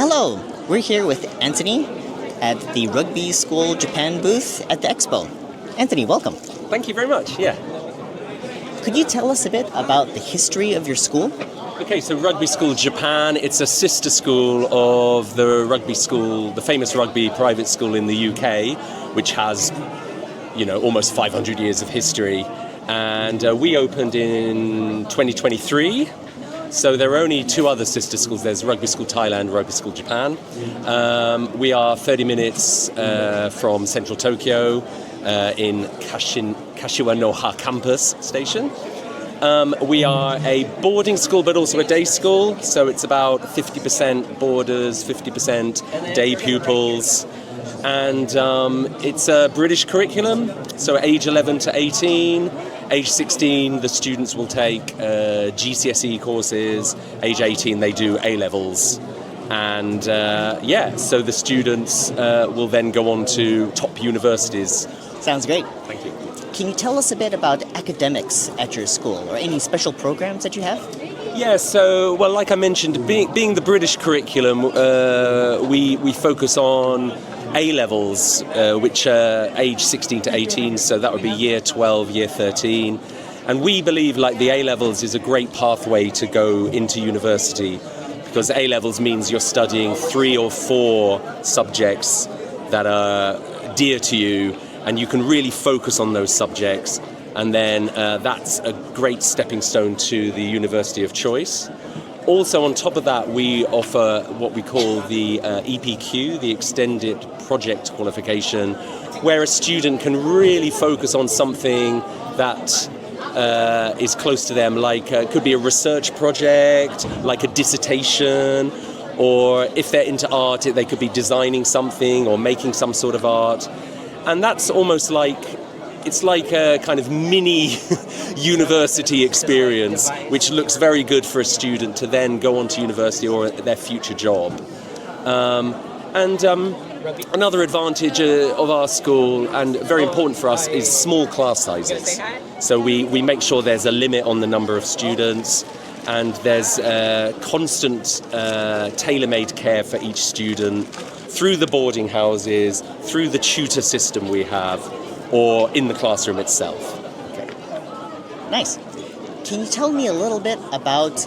Hello, we're here with Anthony at the Rugby School Japan booth at the Expo. Anthony, welcome. Thank you very much, yeah. Could you tell us a bit about the history of your school? Okay, so Rugby School Japan, it's a sister school of the rugby school, the famous rugby private school in the UK, which has, almost 500 years of history. And we opened in 2023. So there are only two other sister schools. There's Rugby School Thailand, Rugby School Japan. We are 30 minutes from central Tokyo in Kashiwanoha campus station. We are a boarding school, but also a day school. So it's about 50% boarders, 50% day pupils. And it's a British curriculum, so age 11 to 18. Age 16, the students will take GCSE courses. Age 18, they do A-levels. And so the students will then go on to top universities. Sounds great. Thank you. Can you tell us a bit about academics at your school, or any special programs that you have? Yeah, so, like I mentioned, being the British curriculum, we focus on A-levels, which are age 16 to 18, so that would be year 12, year 13. And we believe the A-levels is a great pathway to go into university, because A-levels means you're studying 3 or 4 subjects that are dear to you, and you can really focus on those subjects. And then that's a great stepping stone to the university of choice. Also, on top of that, we offer what we call the EPQ, the Extended Project Qualification, where a student can really focus on something that is close to them, it could be a research project, like a dissertation, or if they're into art, they could be designing something or making some sort of art. And that's almost it's like a kind of mini university experience, which looks very good for a student to then go on to university or their future job. Another advantage of our school, and very important for us, is small class sizes. So we make sure there's a limit on the number of students, and there's constant tailor-made care for each student through the boarding houses, through the tutor system we have, or in the classroom itself. Okay. Nice. Can you tell me a little bit about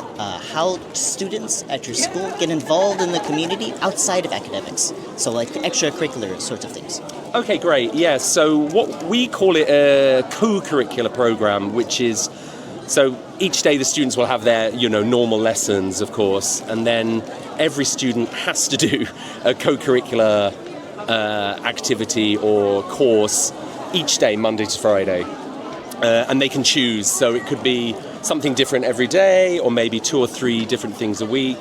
how students at your school get involved in the community outside of academics? So extracurricular sorts of things. Okay, great. Yeah, so what we call it a co-curricular program, which is, so each day the students will have their, normal lessons, of course, and then every student has to do a co-curricular activity or course each day, Monday to Friday. And they can choose, so it could be something different every day, or maybe 2 or 3 different things a week,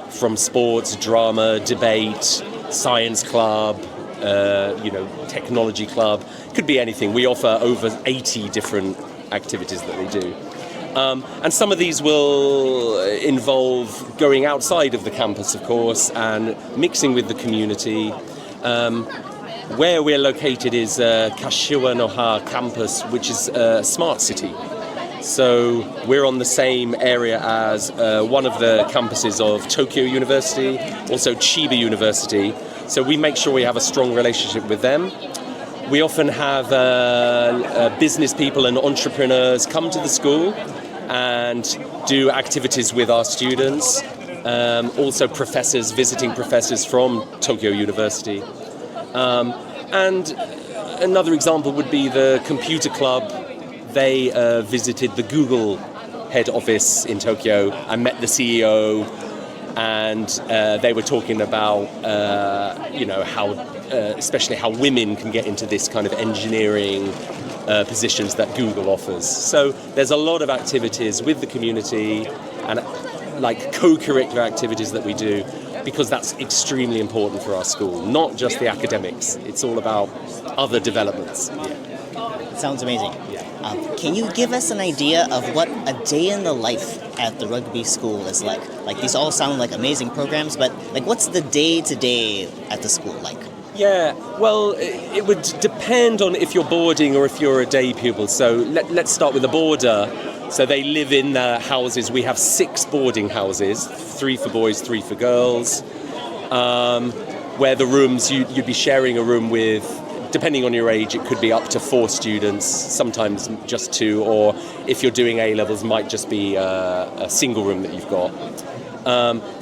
from sports, drama, debate, science club, technology club. Could be anything. We offer over 80 different activities that they do. And some of these will involve going outside of the campus, of course, and mixing with the community. Where we're located is Kashiwanoha campus, which is a smart city. So we're on the same area as one of the campuses of Tokyo University, also Chiba University. So we make sure we have a strong relationship with them. We often have business people and entrepreneurs come to the school and do activities with our students. Also visiting professors from Tokyo University. And another example would be the computer club. They visited the Google head office in Tokyo and met the CEO, and they were talking about, especially how women can get into this kind of engineering positions that Google offers. So there's a lot of activities with the community and co-curricular activities that we do, because that's extremely important for our school, not just the academics. It's all about other developments. Yeah. Sounds amazing. Yeah. Can you give us an idea of what a day in the life at the rugby school is like? These all sound like amazing programs, but what's the day-to-day at the school like? Yeah, well, it would depend on if you're boarding or if you're a day pupil. So let's start with the boarder. So they live in houses. We have 6 boarding houses, 3 for boys, 3 for girls. where the rooms, you'd be sharing a room with, depending on your age, it could be up to 4 students, sometimes just 2, or if you're doing A-levels, might just be a single room that you've got.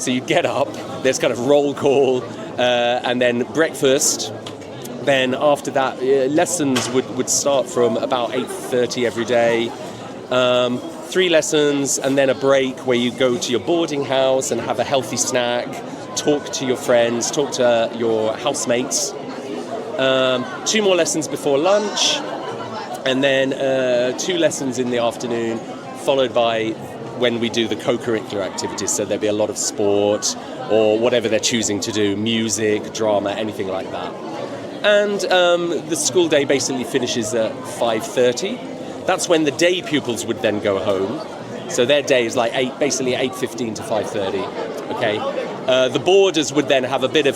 So you get up, there's kind of roll call, and then breakfast. Then after that, lessons would start from about 8:30 every day. 3 lessons and then a break where you go to your boarding house and have a healthy snack, talk to your friends, talk to your housemates. 2 more lessons before lunch, and then 2 lessons in the afternoon, followed by when we do the co-curricular activities. So there'll be a lot of sport or whatever they're choosing to do, music, drama, anything like that. And the school day basically finishes at 5:30. That's when the day pupils would then go home. So their day is like basically 8:15 to 5:30. Okay. The boarders would then have a bit of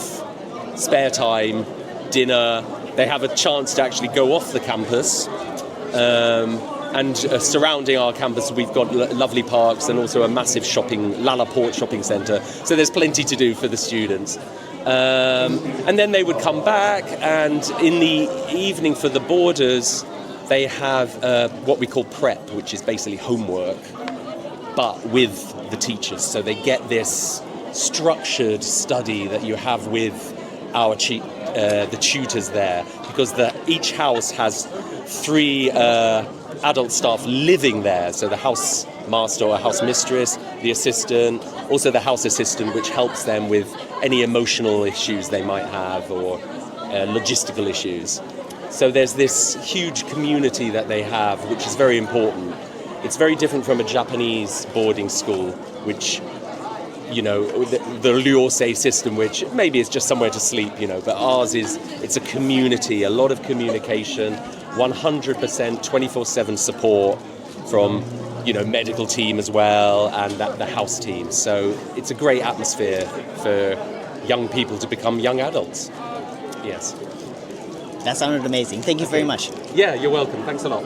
spare time, dinner. They have a chance to actually go off the campus. And surrounding our campus, we've got lovely parks and also a massive Lalaport shopping centre. So there's plenty to do for the students. And then they would come back, and in the evening for the boarders, they have what we call prep, which is basically homework, but with the teachers. So they get this structured study that you have with our the tutors there, because each house has 3 adult staff living there. So the house master or house mistress, the assistant, also the house assistant, which helps them with any emotional issues they might have or logistical issues. So there's this huge community that they have, which is very important. It's very different from a Japanese boarding school, which, you know, the Ryosei system, which maybe is just somewhere to sleep, you know, but ours it's a community, a lot of communication, 100% 24/7 support from, you know, medical team as well, and the house team. So it's a great atmosphere for young people to become young adults. Yes. That sounded amazing. Thank you very much. Yeah, you're welcome. Thanks a lot.